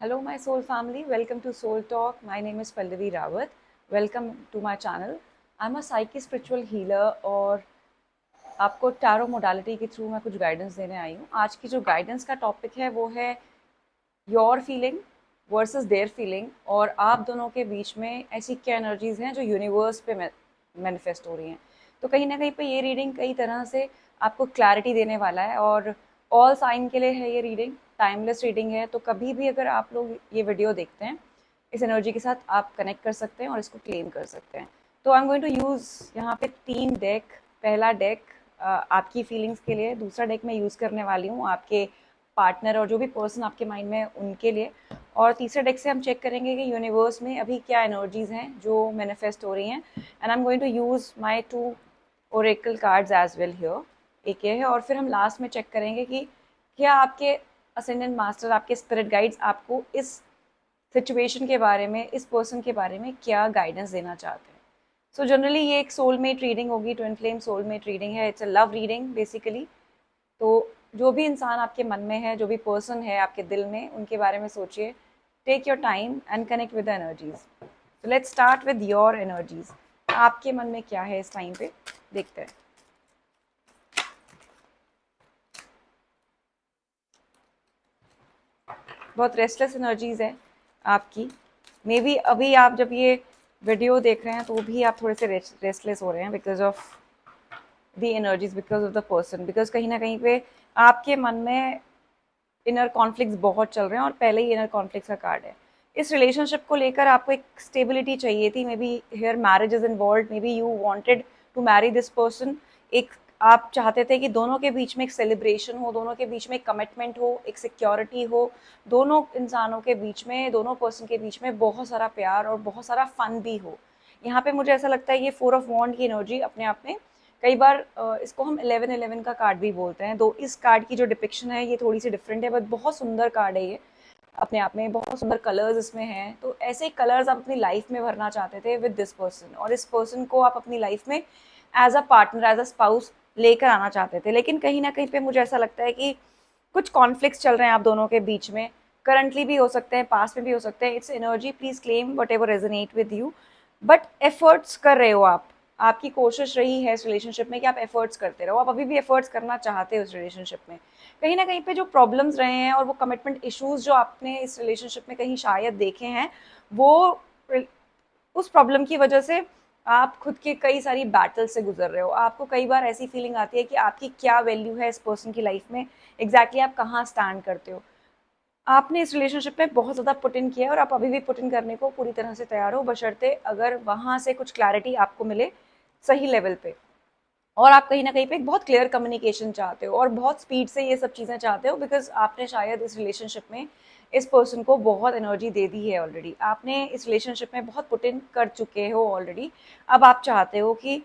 Hello, my soul family. Welcome to Soul Talk. My name is Pallavi Rawat. Welcome to my channel. I'm a psychic spiritual healer और आपको tarot modality के through मैं कुछ guidance देने आई हूँ। आज की जो गाइडेंस का टॉपिक है वो है your feeling versus their feeling, और आप दोनों के बीच में ऐसी क्या एनर्जीज हैं जो यूनिवर्स पे मैनिफेस्ट हो रही हैं। तो कहीं ना कहीं पे ये रीडिंग कई तरह से आपको क्लैरिटी देने वाला है, और ऑल साइन के लिए है ये रीडिंग, टाइमलेस रीडिंग है। तो कभी भी अगर आप लोग ये वीडियो देखते हैं, इस एनर्जी के साथ आप कनेक्ट कर सकते हैं और इसको क्लेम कर सकते हैं। तो I am going to use यहाँ पे 3 डेक। पहला डेक आपकी फीलिंग्स के लिए, दूसरा डेक मैं यूज़ करने वाली हूँ आपके पार्टनर और जो भी पर्सन आपके माइंड में है उनके लिए, और तीसरे डेक से हम चेक करेंगे कि यूनिवर्स में अभी क्या एनर्जीज हैं जो मैनिफेस्ट हो रही हैं। And I am going to use my 2 oracle cards as well here. एक ये है, और फिर हम लास्ट में चेक करेंगे कि क्या आपके असेंडेंट मास्टर, आपके स्पिरिट गाइड्स आपको इस सिचुएशन के बारे में, इस पर्सन के बारे में क्या गाइडेंस देना चाहते हैं। सो जनरली ये एक सोलमेट रीडिंग होगी, ट्विन फ्लेम सोलमेट रीडिंग है। It's a love reading basically. तो जो भी इंसान आपके मन में है, जो भी पर्सन है आपके दिल में, उनके बारे में सोचिए। Take your time and connect with the energies. तो let's start with your energies. आपके मन में क्या है इस टाइम पे, देखते हैं। बहुत रेस्टलेस एनर्जीज है आपकी। मे बी अभी आप जब ये वीडियो देख रहे हैं तो भी आप थोड़े से रेस्टलेस हो रहे हैं because of the energies, because of the person, because कहीं ना कहीं पे आपके मन में इनर कॉन्फ्लिक्ट्स बहुत चल रहे हैं, और पहले ही इनर कॉन्फ्लिक्ट्स का कार्ड है। इस रिलेशनशिप को लेकर आपको एक स्टेबिलिटी चाहिए थी। Maybe here marriage is involve, maybe you wanted to marry this person. एक आप चाहते थे कि दोनों के बीच में एक सेलिब्रेशन हो, दोनों के बीच में एक कमिटमेंट हो, एक सिक्योरिटी हो, दोनों इंसानों के बीच में, दोनों पर्सन के बीच में बहुत सारा प्यार और बहुत सारा फन भी हो। यहाँ पे मुझे ऐसा लगता है ये 4 ऑफ वॉन्ड की एनर्जी अपने आप में, कई बार इसको हम 11-11 का कार्ड भी बोलते हैं। तो इस कार्ड की जो डिपिक्शन है ये थोड़ी सी डिफरेंट है, बट बहुत सुंदर कार्ड है ये अपने आप में। बहुत सुंदर कलर्स इसमें हैं। तो ऐसे कलर्स आप अपनी लाइफ में भरना चाहते थे विद दिस पर्सन, और इस पर्सन को आप अपनी लाइफ में as a partner, as a spouse लेकर आना चाहते थे। लेकिन कहीं ना कहीं पे मुझे ऐसा लगता है कि कुछ कॉन्फ्लिक्ट्स चल रहे हैं आप दोनों के बीच में, करंटली भी हो सकते हैं, पास्ट में भी हो सकते हैं। It's energy, please claim what ever resonate with you. But efforts कर रहे हो आप, आपकी कोशिश रही है इस रिलेशनशिप में कि आप एफर्ट्स करते रहो, आप अभी भी एफर्ट्स करना चाहते हो इस रिलेशनशिप में। कहीं ना कहीं पे जो प्रॉब्लम्स रहे हैं और वो कमिटमेंट इश्यूज जो आपने इस रिलेशनशिप में कहीं शायद देखे हैं, वो उस प्रॉब्लम की वजह से आप खुद के कई सारी बैटल से गुजर रहे हो। आपको कई बार ऐसी फीलिंग आती है कि आपकी क्या वैल्यू है इस पर्सन की लाइफ में, एग्जैक्टली आप कहाँ स्टैंड करते हो। आपने इस रिलेशनशिप में बहुत ज़्यादा पुट इन किया है और आप अभी भी पुट इन करने को पूरी तरह से तैयार हो, बशर्ते अगर वहाँ से कुछ क्लैरिटी आपको मिले सही लेवल पे। और आप कहीं ना कहीं पे एक बहुत क्लियर कम्युनिकेशन चाहते हो और बहुत स्पीड से ये सब चीज़ें चाहते हो, बिकॉज आपने शायद इस रिलेशनशिप में इस पर्सन को बहुत एनर्जी दे दी है ऑलरेडी। आपने इस रिलेशनशिप में बहुत पुट इन कर चुके हो ऑलरेडी। अब आप चाहते हो कि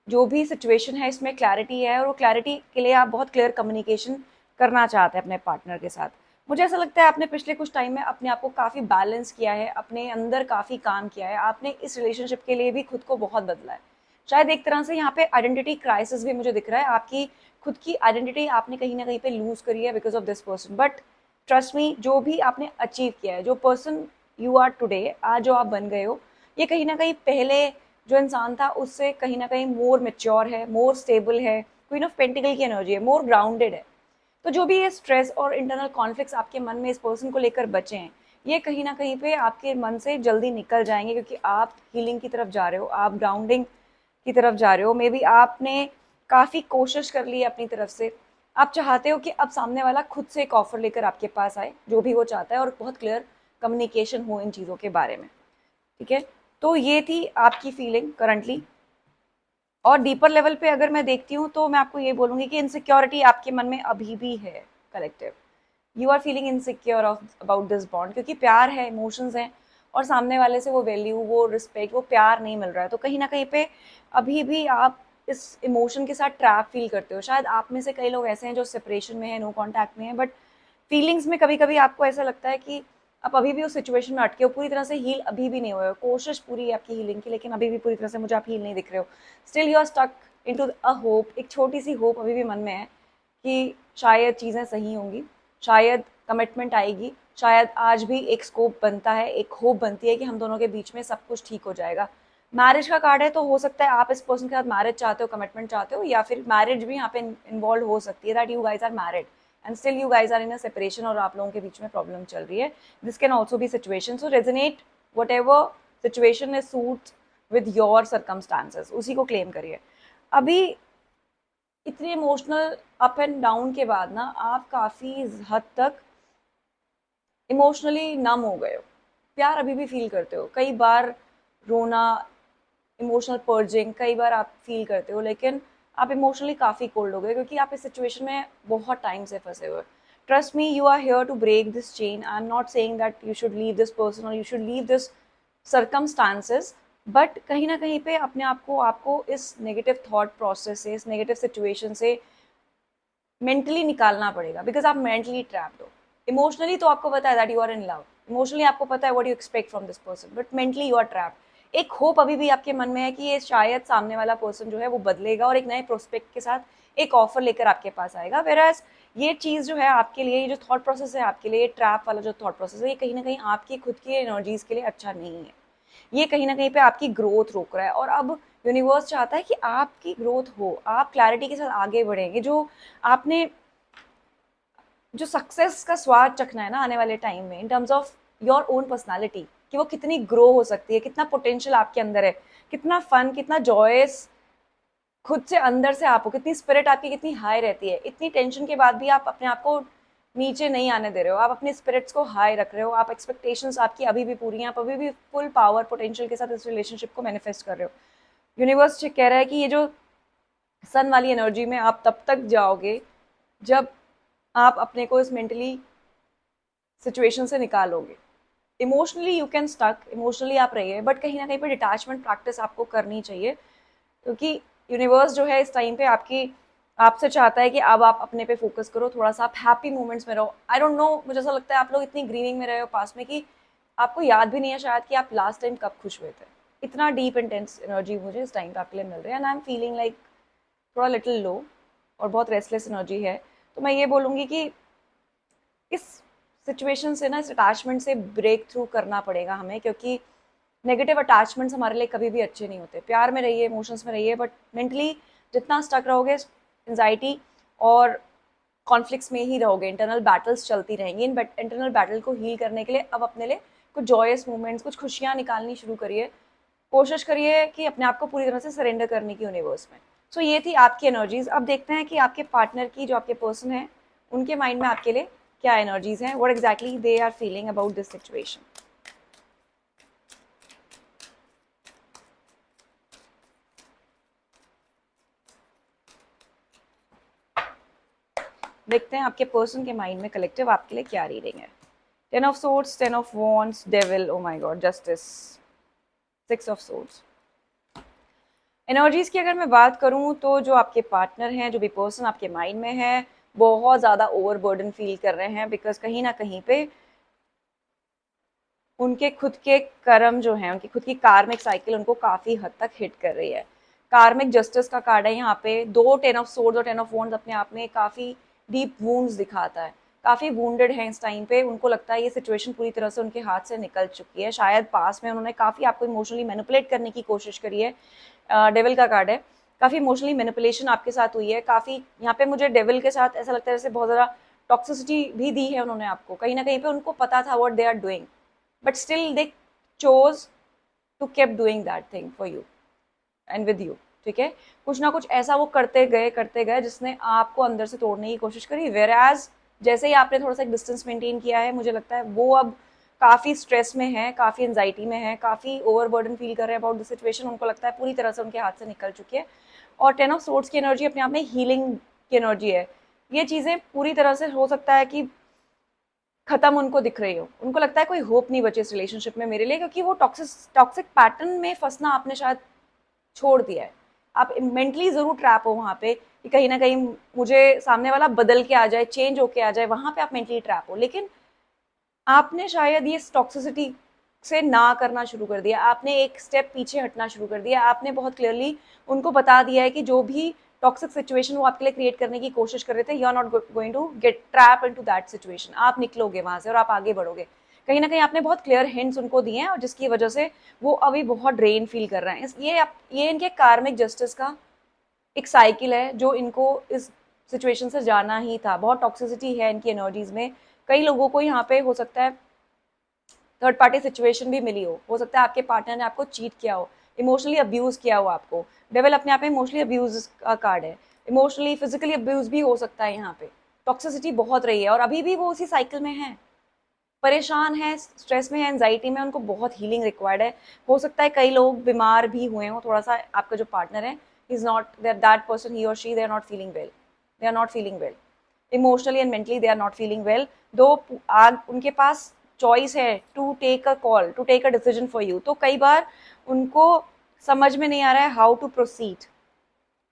जो भी सिचुएशन है इसमें क्लैरिटी है, और वो क्लैरिटी के लिए आप बहुत क्लियर कम्युनिकेशन करना चाहते हैं अपने पार्टनर के साथ। मुझे ऐसा लगता है आपने पिछले कुछ टाइम में अपने आप को काफ़ी बैलेंस किया है, अपने अंदर काफ़ी काम किया है। आपने इस रिलेशनशिप के लिए भी खुद को बहुत बदला है। शायद एक तरह से यहाँ पे आइडेंटिटी क्राइसिस भी मुझे दिख रहा है। आपकी खुद की आइडेंटिटी आपने कहीं ना कहीं पे लूज करी है because of this person. But trust me, जो भी आपने अचीव किया है, जो पर्सन यू आर टुडे, आज जो आप बन गए हो, ये कहीं ना कहीं पहले जो इंसान था उससे कहीं ना कहीं मोर मेच्योर है, मोर स्टेबल है, क्वीन ऑफ पेंटिकल की एनर्जी है, मोर ग्राउंडेड है। तो जो भी ये स्ट्रेस और इंटरनल कॉन्फ्लिक्ट्स आपके मन में इस पर्सन को लेकर बचे हैं, ये कहीं ना कहीं पे आपके मन से जल्दी निकल जाएंगे, क्योंकि आप हीलिंग की तरफ जा रहे हो, आप ग्राउंडिंग की तरफ जा रहे हो। मे बी आपने काफ़ी कोशिश कर ली है अपनी तरफ से। आप चाहते हो कि अब सामने वाला खुद से एक ऑफर लेकर आपके पास आए, जो भी वो चाहता है, और बहुत क्लियर कम्युनिकेशन हो इन चीज़ों के बारे में। ठीक है। तो ये थी आपकी फीलिंग करंटली। और डीपर लेवल पे अगर मैं देखती हूँ तो मैं आपको ये बोलूँगी कि इनसिक्योरिटी आपके मन में अभी भी है collective. You are feeling insecure of about this bond, क्योंकि प्यार है, इमोशंस हैं, और सामने वाले से वो वैल्यू, वो रिस्पेक्ट, वो प्यार नहीं मिल रहा है। तो कहीं ना कहीं पे अभी भी आप इस इमोशन के साथ ट्रैप फील करते हो। शायद आप में से कई लोग ऐसे हैं जो सेपरेशन में है, नो कॉन्टैक्ट में है, बट फीलिंग्स में कभी कभी आपको ऐसा लगता है कि आप अभी भी उस सिचुएशन में अटके हो, पूरी तरह से हील अभी भी नहीं हुए हो। कोशिश पूरी है आपकी हीलिंग की, लेकिन अभी भी पूरी तरह से मुझे आप हील नहीं दिख रहे हो। Still you are stuck into a hope. एक छोटी सी होप अभी भी मन में है कि शायद चीज़ें सही होंगी, शायद कमिटमेंट आएगी, शायद आज भी एक स्कोप बनता है, एक होप बनती है कि हम दोनों के बीच में सब कुछ ठीक हो जाएगा। मैरिज का कार्ड है तो हो सकता है आप इस पर्सन के साथ मैरिज चाहते हो, कमिटमेंट चाहते हो, या फिर मैरिज भी यहाँ पे इन्वॉल्व हो सकती है, that you guys are married and still you guys are in a separation और आप लोगों के बीच में प्रॉब्लम चल रही है। This can also be situation, so resonate what ever situation is suit with your circumstances, उसी को क्लेम करिए। अभी इतने इमोशनल अप एंड डाउन के बाद ना आप काफ़ी हद तक इमोशनली नम हो गए हो, प्यार अभी भी फील करते हो, कई बार रोना, इमोशनल पर्जिंग कई बार आप फील करते हो, लेकिन आप इमोशनली काफ़ी कोल्ड हो गए क्योंकि आप इस सिचुएशन में बहुत टाइम से फंसे हुए। Trust me, you are here to break this chain. I am not saying that you should leave this person और you should leave this circumstances, but कहीं ना कहीं पे अपने आप को आपको इस नेगेटिव थॉट प्रोसेस से, इस नेगेटिव सिचुएशन से मेंटली निकालना पड़ेगा, बिकॉज आप मेंटली ट्रैप्ड हो। इमोशनली तो आपको पता है that you are in love, emotionally आपको पता है what you expect from this person, but mentally you are trapped. एक होप अभी भी आपके मन में है कि ये शायद सामने वाला पर्सन जो है वो बदलेगा और एक नए प्रोस्पेक्ट के साथ एक ऑफर लेकर आपके पास आएगा। वेराज ये चीज़ जो है आपके लिए, ये जो थॉट प्रोसेस है आपके लिए, ट्रैप वाला जो थॉट प्रोसेस है, ये कहीं ना कहीं आपकी खुद की एनर्जीज के लिए अच्छा नहीं है। ये कहीं ना कहीं पे आपकी ग्रोथ रोक रहा है और अब यूनिवर्स चाहता है कि आपकी ग्रोथ हो, आप क्लैरिटी के साथ आगे बढ़ेंगे। जो आपने जो सक्सेस का स्वाद चखना है ना आने वाले टाइम में, in terms of your own personality, कि वो कितनी ग्रो हो सकती है, कितना पोटेंशियल आपके अंदर है, कितना फन, कितना जॉयस खुद से अंदर से आप हो, कितनी स्पिरिट आपकी कितनी हाई रहती है। इतनी टेंशन के बाद भी आप अपने आप को नीचे नहीं आने दे रहे हो, आप अपने स्पिरिट्स को हाई रख रहे हो, आप एक्सपेक्टेशंस आपकी अभी भी पूरी हैं, आप अभी भी फुल पावर पोटेंशियल के साथ इस रिलेशनशिप को मैनिफेस्ट कर रहे हो। यूनिवर्स कह रहा है कि ये जो सन वाली एनर्जी में आप तब तक जाओगे जब आप अपने को इस मेंटली सिचुएशन से निकालोगे। Emotionally you can stuck, emotionally आप रहिए, बट कहीं ना कहीं पर डिटैचमेंट प्रैक्टिस आपको करनी चाहिए, क्योंकि यूनिवर्स जो है इस टाइम पे आपसे चाहता है कि अब आप अपने पे फोकस करो, थोड़ा सा आप हैप्पी मोमेंट्स में रहो। आई डोंट नो, मुझे ऐसा लगता है आप लोग इतनी ग्रीविंग में रहे हो पास में कि आपको याद भी नहीं है शायद कि आप लास्ट टाइम कब खुश हुए थे। इतना डीप इंटेंस एनर्जी मुझे इस टाइम पे आपके लिए मिल रही है and I am feeling like थोड़ा लिटिल लो और बहुत रेस्टलेस एनर्जी है। तो मैं ये बोलूँगी कि इस सिचुएशन से ना, इस अटैचमेंट से ब्रेक थ्रू करना पड़ेगा हमें, क्योंकि नेगेटिव अटैचमेंट्स हमारे लिए कभी भी अच्छे नहीं होते। प्यार में रहिए, इमोशंस में रहिए, बट मेंटली जितना स्टक रहोगे एंजाइटी और कॉन्फ्लिक्ट्स में ही रहोगे, इंटरनल बैटल्स चलती रहेंगी। इन इंटरनल बैटल को हील करने के लिए अब अपने लिए कुछ जॉयस मोमेंट्स, कुछ खुशियाँ निकालनी शुरू करिए। कोशिश करिए कि अपने आप को पूरी तरह से सरेंडर करने की यूनिवर्स में। सो ये थी आपकी एनर्जीज। अब देखते हैं कि आपके पार्टनर की, जो आपके पर्सन है, उनके माइंड में आपके लिए क्या एनर्जीज हैं, what exactly they are feeling about this situation. देखते हैं आपके पर्सन के माइंड में कलेक्टिव आपके लिए क्या रीडिंग है। 10 of swords, 10 of wands, devil, oh my God, justice, 6 of swords. Energies की अगर मैं बात करूं तो जो आपके पार्टनर हैं, जो भी पर्सन आपके माइंड में है, बहुत ज़्यादा ओवरबर्डन फील कर रहे हैं, बिकॉज कहीं ना कहीं पे उनके खुद के कर्म जो हैं, उनकी खुद की कार्मिक साइकिल उनको काफ़ी हद तक हिट कर रही है। कार्मिक जस्टिस का कार्ड है यहाँ पे। दो 10 ऑफ सोर्ड्स और 10 ऑफ वॉन्ड्स अपने आप में काफ़ी डीप वूंड्स दिखाता है। काफ़ी वूंडेड हैं इस टाइम पे, उनको लगता है ये सिचुएशन पूरी तरह से उनके हाथ से निकल चुकी है। शायद पास में उन्होंने काफ़ी आपको इमोशनली मैनिपुलेट करने की कोशिश करी है। डेविल का कार्ड है, काफ़ी इमोशनली मैनिपुलेशन आपके साथ हुई है। काफ़ी यहाँ पे मुझे डेविल के साथ ऐसा लगता है जैसे बहुत ज़्यादा टॉक्सिसिटी भी दी है उन्होंने आपको। कहीं ना कहीं पे उनको पता था what they are doing, but still they chose to keep doing that thing for you and with you। ठीक है, कुछ ना कुछ ऐसा वो करते गए जिसने आपको अंदर से तोड़ने की कोशिश करी। वेराज जैसे ही आपने थोड़ा सा एक डिस्टेंस मेंटेन किया है, मुझे लगता है वो अब काफ़ी स्ट्रेस में है, काफ़ी एंजाइटी में है, काफ़ी ओवरबर्डन फील कर रहे हैं अबाउट द सिचुएशन। उनको लगता है पूरी तरह से उनके हाथ से निकल चुकी है। और 10 ऑफ सोर्ड्स की एनर्जी अपने आप में हीलिंग की एनर्जी है। ये चीज़ें पूरी तरह से हो सकता है कि खत्म उनको दिख रही हो, उनको लगता है कोई होप नहीं बचे इस रिलेशनशिप में मेरे लिए, क्योंकि वो टॉक्सिक पैटर्न में फंसना आपने शायद छोड़ दिया है। आप मेंटली जरूर ट्रैप हो वहाँ पे कि कहीं ना कहीं मुझे सामने वाला बदल के आ जाए, चेंज होके आ जाए, वहाँ पे आप मेंटली ट्रैप हो। लेकिन आपने शायद ये टॉक्सिसिटी से ना करना शुरू कर दिया, आपने एक स्टेप पीछे हटना शुरू कर दिया। आपने बहुत क्लियरली उनको बता दिया है कि जो भी टॉक्सिक सिचुएशन वो आपके लिए क्रिएट करने की कोशिश कर रहे थे, you are not going to get trap into that situation. आप निकलोगे वहां से और आप आगे बढ़ोगे। कहीं ना कहीं आपने बहुत क्लियर हिंट्स उनको दिए हैं और जिसकी वजह से वो अभी बहुत ड्रेन फील कर रहे हैं। ये इनके कार्मिक जस्टिस का एक साइकिल है जो इनको इस सिचुएशन से जाना ही था। बहुत टॉक्सिसिटी है इनकी एनर्जीज में। कई लोगों को यहाँ पे हो सकता है थर्ड पार्टी सिचुएशन भी मिली हो सकता है आपके पार्टनर ने आपको चीट किया हो, इमोशनली अब्यूज किया हो आपको। डेविल अपने आप में इमोशनली अब्यूज का कार्ड है, इमोशनली फिजिकली अब्यूज भी हो सकता है। यहाँ पे टॉक्सिसिटी बहुत रही है और अभी भी वो उसी साइकिल में है, परेशान है, स्ट्रेस में है, एंजाइटी में, उनको बहुत हीलिंग रिक्वायर्ड है। हो सकता है कई लोग बीमार भी हुए हो थोड़ा सा। आपका जो पार्टनर है, is not that person, he और she, they are not feeling well, they are not feeling well emotionally and mentally, they are not feeling well. दो आग उनके पास चॉइस है to take a call, to take a decision for you, तो कई बार उनको समझ में नहीं आ रहा है हाउ टू प्रोसीड।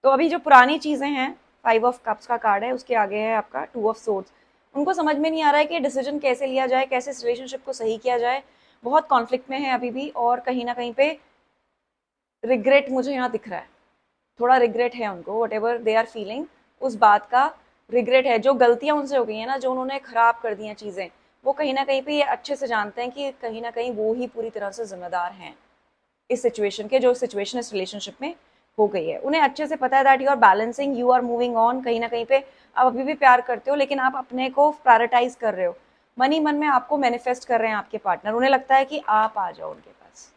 तो अभी जो पुरानी चीजें हैं, 5 ऑफ कप्स का कार्ड है, उसके आगे है आपका 2 ऑफ सोर्ड्स। उनको समझ में नहीं आ रहा है कि डिसीजन कैसे लिया जाए, कैसे इस रिलेशनशिप को सही किया जाए। बहुत कॉन्फ्लिक्ट में है अभी भी और कहीं ना कहीं पे रिग्रेट मुझे यहाँ दिख रहा है। थोड़ा रिग्रेट है उनको, whatever they are feeling, उस बात का रिग्रेट है। जो गलतियां उनसे हो गई हैं ना, जो उन्होंने खराब कर दी हैं चीज़ें, वो कहीं ना कहीं पे ये अच्छे से जानते हैं कि कहीं ना कहीं वो ही पूरी तरह से जिम्मेदार हैं इस सिचुएशन के, जो सिचुएशन इस रिलेशनशिप में हो गई है। उन्हें अच्छे से पता है that you are balancing, you are moving on. कहीं ना कहीं पे आप अभी भी प्यार करते हो लेकिन आप अपने को प्रायोरिटाइज कर रहे हो। मन ही मन में आपको मैनिफेस्ट कर रहे हैं आपके पार्टनर। उन्हें लगता है कि आप आ जाओ उनके पास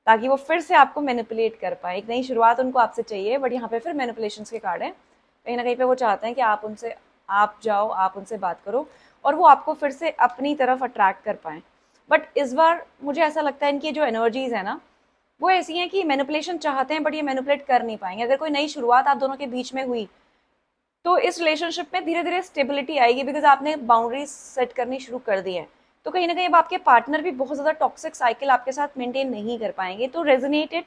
ताकि वो फिर से आपको मैनिपुलेट कर पाए। एक नई शुरुआत उनको आपसे चाहिए, बट यहाँ पे फिर मैनिपुलेशंस के कार्ड है। कहीं ना कहीं पे वो चाहते हैं कि आप जाओ, आप उनसे बात करो और वो आपको फिर से अपनी तरफ अट्रैक्ट कर पाए। बट इस बार मुझे ऐसा लगता है इनकी जो एनर्जीज है ना, वो ऐसी हैं कि मैनिपुलेशन चाहते हैं बट ये मैनिपुलेट कर नहीं पाएंगे। अगर कोई नई शुरुआत आप दोनों के बीच में हुई तो इस रिलेशनशिप में धीरे धीरे स्टेबिलिटी आएगी, बिकॉज आपने बाउंड्रीज सेट करनी शुरू कर दी है। तो कहीं ना कहीं अब आपके पार्टनर भी बहुत ज़्यादा टॉक्सिक साइकिल आपके साथ मेंटेन नहीं कर पाएंगे। तो रेजोनेटेड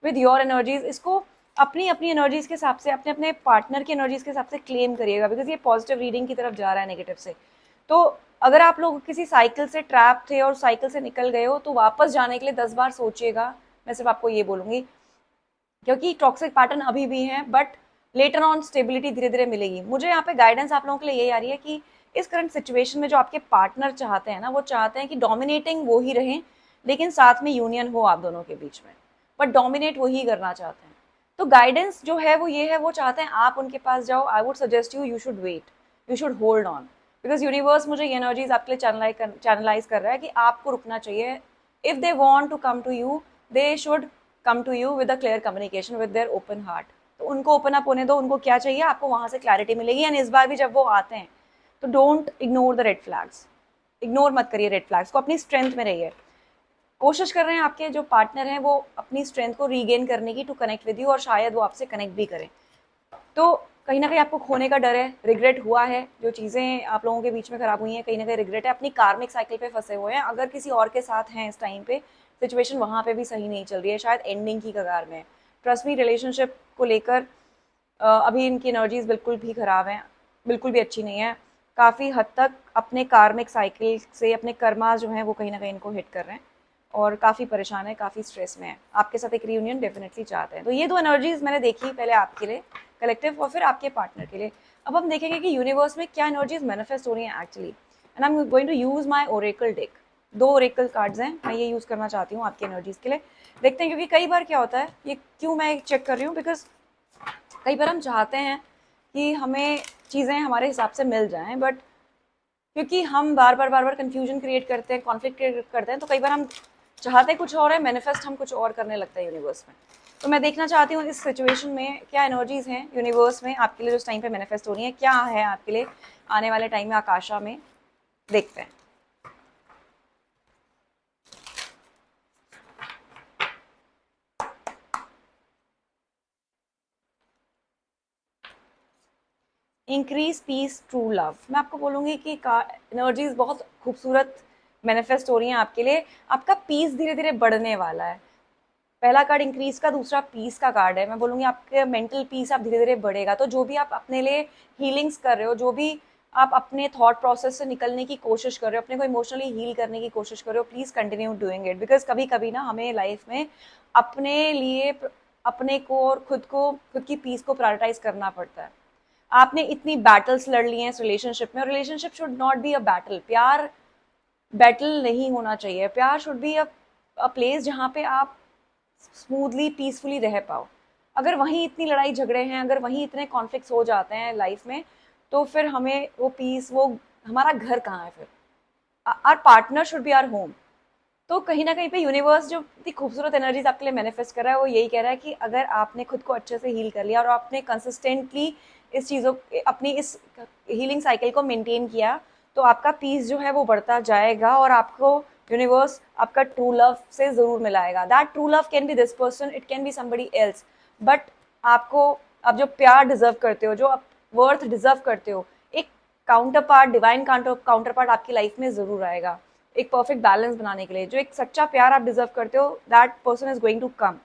विद योर एनर्जीज, इसको अपनी अपनी एनर्जीज के हिसाब से, अपने अपने पार्टनर की एनर्जीज के हिसाब से क्लेम करिएगा, बिकॉज ये पॉजिटिव रीडिंग की तरफ जा रहा है नेगेटिव से। तो अगर आप लोग किसी साइकिल से ट्रैप थे और साइकिल से निकल गए हो तो वापस जाने के लिए 10 बार सोचिएगा। मैं सिर्फ आपको ये बोलूंगी, क्योंकि टॉक्सिक पैटर्न अभी भी हैं बट लेटर ऑन स्टेबिलिटी धीरे धीरे मिलेगी। मुझे यहाँ पे गाइडेंस आप लोगों के लिए यही आ रही है कि इस करंट सिचुएशन में जो आपके पार्टनर चाहते हैं ना, वो चाहते हैं कि डोमिनेटिंग वो ही रहें लेकिन साथ में यूनियन हो आप दोनों के बीच में, बट डोमिनेट वो ही करना चाहते हैं। तो गाइडेंस जो है वो ये है, वो चाहते हैं आप उनके पास जाओ। I would suggest you should wait, you should hold on, because universe मुझे ये एनर्जीज आपके लिए चैनलाइज कर रहा है कि आपको रुकना चाहिए। If they want to come to you, they should come to you with a clear communication with their open heart. तो उनको ओपन अप होने दो, उनको क्या चाहिए आपको वहां से क्लैरिटी मिलेगी। एंड इस बार भी जब वो आते हैं तो don't ignore the red flags, ignore मत करिए रेड फ्लैग्स को, अपनी स्ट्रेंथ में रहिए। कोशिश कर रहे हैं आपके जो पार्टनर हैं वो अपनी स्ट्रेंथ को रीगेन करने की, टू कनेक्ट विद यू, और शायद वो आपसे कनेक्ट भी करें। तो कहीं ना कहीं आपको खोने का डर है, रिग्रेट हुआ है, जो चीज़ें आप लोगों के बीच में खराब हुई हैं कहीं ना कहीं रिग्रेट है, अपनी कार्मिक साइकिल पे फंसे हुए हैं। अगर किसी और के साथ हैं इस टाइम पे, सिचुएशन वहाँ पे भी सही नहीं चल रही है, शायद एंडिंग की कगार में। ट्रस्ट मी, रिलेशनशिप को लेकर अभी इनकी एनर्जीज बिल्कुल भी खराब हैं, बिल्कुल भी अच्छी नहीं है। काफ़ी हद तक अपने कार्मिक साइकिल से अपने कर्मा जो हैं वो कहीं ना कहीं इनको हिट कर रहे हैं और काफ़ी परेशान है, काफ़ी स्ट्रेस में है। आपके साथ एक रियूनियन डेफिनेटली चाहते हैं। तो ये 2 एनर्जीज मैंने देखी, पहले आपके लिए कलेक्टिव और फिर आपके पार्टनर के लिए। अब हम देखेंगे कि यूनिवर्स में क्या एनर्जीज मैनिफेस्ट हो रही हैं actually. And I am going to use my oracle deck. 2 oracle cards हैं, मैं ये यूज़ करना चाहती हूँ आपकी एनर्जीज के लिए। देखते हैं, क्योंकि कई बार क्या होता है, ये क्यों मैं चेक कर रही हूँ, बिकॉज कई बार हम चाहते हैं कि हमें चीज़ें हमारे हिसाब से मिल जाएं, बट क्योंकि हम बार बार कंफ्यूजन क्रिएट करते हैं, कॉन्फ्लिक्ट क्रिएट करते हैं, तो कई बार हम चाहते कुछ और है, मैनिफेस्ट हम कुछ और करने लगता है यूनिवर्स में। तो मैं देखना चाहती हूँ इस सिचुएशन में क्या एनर्जीज हैं यूनिवर्स में आपके लिए, जो टाइम पे मैनिफेस्ट हो रही है, क्या है आपके लिए आने वाले टाइम में आकाशा में। देखते हैं। Increase peace true love. मैं आपको बोलूँगी कि एनर्जीज बहुत खूबसूरत मैनिफेस्ट हो रही हैं आपके लिए। आपका पीस धीरे धीरे बढ़ने वाला है। पहला कार्ड इंक्रीज का, दूसरा पीस का कार्ड है। मैं बोलूँगी आपके मेंटल पीस आप धीरे धीरे बढ़ेगा। तो जो भी आप अपने लिए हीलिंग्स कर रहे हो, जो भी आप अपने थॉट प्रोसेस से निकलने की कोशिश कर रहे हो, अपने को इमोशनली हील करने की कोशिश कर रहे हो, please continue doing it. Because कभी कभी ना हमें लाइफ में अपने लिए अपने को और खुद की पीस को प्रायोरिटाइज करना पड़ता है। आपने इतनी बैटल्स लड़ ली हैं इस रिलेशनशिप में, और relationship should not be a battle. प्यार बैटल नहीं होना चाहिए। प्यार शुड बी अ प्लेस जहाँ पे आप स्मूथली पीसफुली रह पाओ। अगर वहीं इतनी लड़ाई झगड़े हैं, अगर वहीं इतने कॉन्फ्लिक्ट्स हो जाते हैं लाइफ में, तो फिर हमें वो पीस, वो हमारा घर कहाँ है फिर? Our partner should be our home. तो कहीं ना कहीं पे यूनिवर्स जो इतनी खूबसूरत एनर्जीज आपके लिए मैनिफेस्ट कर रहा है, वो यही कह रहा है कि अगर आपने खुद को अच्छे से हील कर लिया और आपने कंसिस्टेंटली इस चीज़ों, अपनी इस हीलिंग साइकिल को मेंटेन किया, तो आपका पीस जो है वो बढ़ता जाएगा, और आपको यूनिवर्स आपका ट्रू लव से ज़रूर मिलाएगा। That true love can be this person, it can be somebody else, but आपको, आप जो प्यार डिजर्व करते हो, जो आप वर्थ डिजर्व करते हो, एक counter part, divine counter part आपकी लाइफ में ज़रूर आएगा, एक परफेक्ट बैलेंस बनाने के लिए। जो एक सच्चा प्यार आप डिजर्व करते हो, that person is going to come.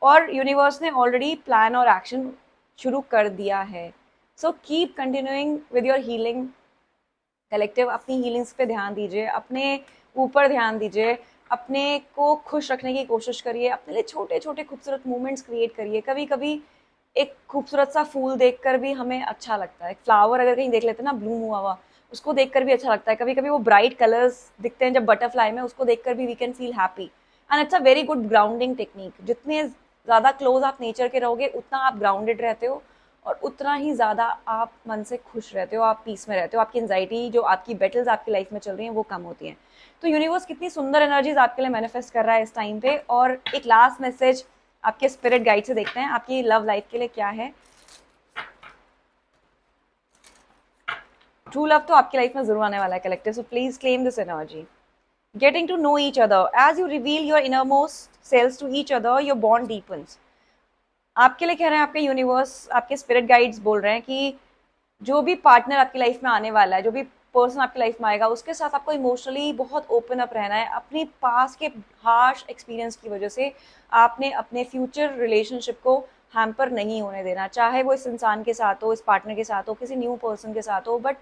और यूनिवर्स ने ऑलरेडी प्लान और एक्शन शुरू कर दिया है। So keep continuing with your healing collective. अपनी हीलिंग्स पे ध्यान दीजिए, अपने ऊपर ध्यान दीजिए, अपने को खुश रखने की कोशिश करिए, अपने लिए छोटे छोटे खूबसूरत मोमेंट्स क्रिएट करिए। कभी कभी एक खूबसूरत सा फूल देखकर भी हमें अच्छा लगता है। एक फ्लावर अगर कहीं देख लेते हैं ना ब्लूम हुआ हुआ, उसको देखकर भी अच्छा लगता है। कभी कभी वो ब्राइट कलर्स दिखते हैं जब बटरफ्लाई में, उसको देखकर भी we can feel happy. And it's a very good grounding technique. जितने ज़्यादा क्लोज आप नेचर के रहोगे, उतना आप ग्राउंडेड रहते हो, और उतना ही ज़्यादा आप मन से खुश रहते हो, आप पीस में रहते हो। आपकी एंजाइटी, जो आपकी बैटल्स आपकी लाइफ में चल रही हैं, वो कम होती हैं। तो यूनिवर्स कितनी सुंदर एनर्जीज आपके लिए मैनिफेस्ट कर रहा है इस टाइम पे। और एक लास्ट मैसेज आपके स्पिरिट गाइड से देखते हैं आपकी लव लाइफ के लिए क्या है। ट्रू लव तो आपकी लाइफ में जरूर आने वाला है collective, so please claim this energy. Getting to know each other, as you reveal your inner most selves to each other, your bond deepens. आपके लिए कह रहे हैं आपके यूनिवर्स, आपके स्पिरिट गाइड्स बोल रहे हैं कि जो भी पार्टनर आपकी लाइफ में आने वाला है, जो भी पर्सन आपकी लाइफ में आएगा, उसके साथ आपको इमोशनली बहुत ओपन अप रहना है। अपनी पास्ट के हार्श एक्सपीरियंस की वजह से आपने अपने फ्यूचर रिलेशनशिप को हैम्पर नहीं होने देना, चाहे वो इस इंसान के साथ हो, इस पार्टनर के साथ हो, किसी न्यू पर्सन के साथ हो। बट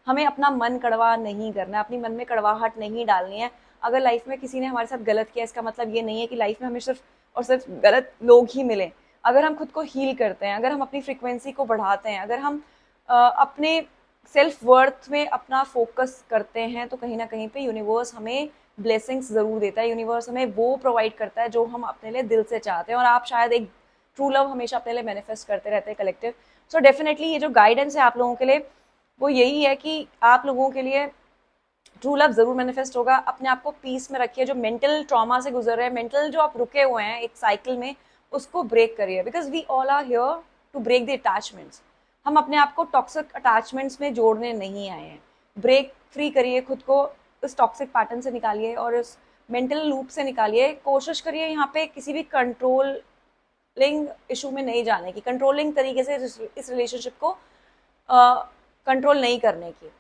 हमें अपना मन कड़वा नहीं करना है, अपनी मन में कड़वाहट नहीं डालनी है। अगर लाइफ में किसी ने हमारे साथ गलत किया, इसका मतलब ये नहीं है कि लाइफ में हमें सिर्फ और सिर्फ गलत लोग ही मिले। अगर हम खुद को हील करते हैं, अगर हम अपनी फ्रिक्वेंसी को बढ़ाते हैं, अगर हम अपने सेल्फ वर्थ में अपना फोकस करते हैं, तो कहीं ना कहीं पे यूनिवर्स हमें ब्लेसिंग्स ज़रूर देता है। यूनिवर्स हमें वो प्रोवाइड करता है जो हम अपने लिए दिल से चाहते हैं। और आप शायद एक ट्रू लव हमेशा अपने लिए मैनिफेस्ट करते रहते हैं कलेक्टिव। सो डेफिनेटली ये जो गाइडेंस है आप लोगों के लिए, वो यही है कि आप लोगों के लिए ट्रू लव जरूर मैनिफेस्ट होगा। अपने आप को पीस में रखिए। जो मेंटल ट्रॉमा से गुजर रहे हैं, मेंटल जो आप रुके हुए हैं एक साइकिल में, उसको ब्रेक करिए। Because we all are here to break the attachments. हम अपने आप को टॉक्सिक अटैचमेंट्स में जोड़ने नहीं आए हैं। ब्रेक फ्री करिए खुद को, इस टॉक्सिक पैटर्न से निकालिए और इस मेंटल लूप से निकालिए। कोशिश करिए यहाँ पे किसी भी कंट्रोलिंग इशू में नहीं जाने की, कंट्रोलिंग तरीके से इस रिलेशनशिप को कंट्रोल नहीं करने की।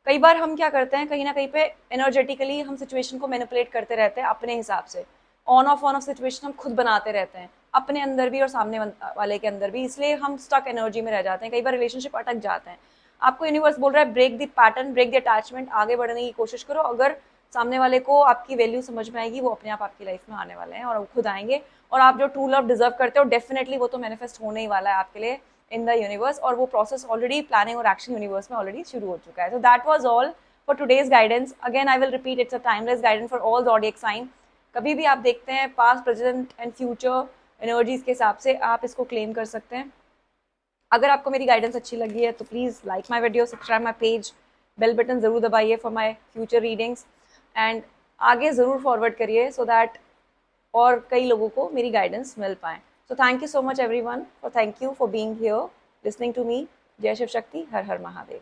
कई बार हम क्या करते हैं, कहीं ना कहीं पे एनर्जेटिकली हम सिचुएशन को मैनिपुलेट करते रहते हैं अपने हिसाब से। ऑन ऑफ सिचुएशन हम खुद बनाते रहते हैं, अपने अंदर भी और सामने वाले के अंदर भी। इसलिए हम स्टक एनर्जी में रह जाते हैं, कई बार रिलेशनशिप अटक जाते हैं। आपको यूनिवर्स बोल रहा है break the pattern, break the attachment, आगे बढ़ने की कोशिश करो। अगर सामने वाले को आपकी वैल्यू समझ में आएगी, वो अपने आप आपकी लाइफ में आने वाले हैं और खुद आएंगे। और आप जो ट्रू लव डिजर्व करते हो, डेफिनेटली वो तो मैनिफेस्ट होने ही वाला है आपके लिए इन द यूनिवर्स। और वो प्रोसेस ऑलरेडी, प्लानिंग और एक्शन यूनिवर्स में ऑलरेडी शुरू हो चुका है। तो that was all for today's guidance. Again I will repeat, it's a timeless guidance for all zodiac sign. कभी भी आप देखते हैं past, present and future energies के हिसाब से आप इसको क्लेम कर सकते हैं। अगर आपको मेरी गाइडेंस अच्छी लगी है तो please like my video, subscribe my page, bell button ज़रूर दबाइए for my future readings, and आगे ज़रूर फॉरवर्ड करिए सो दैट और कई लोगों को मेरी गाइडेंस मिल पाए। So thank you so much everyone, और thank you for being here listening to me. जय शिव शक्ति, हर हर महादेव।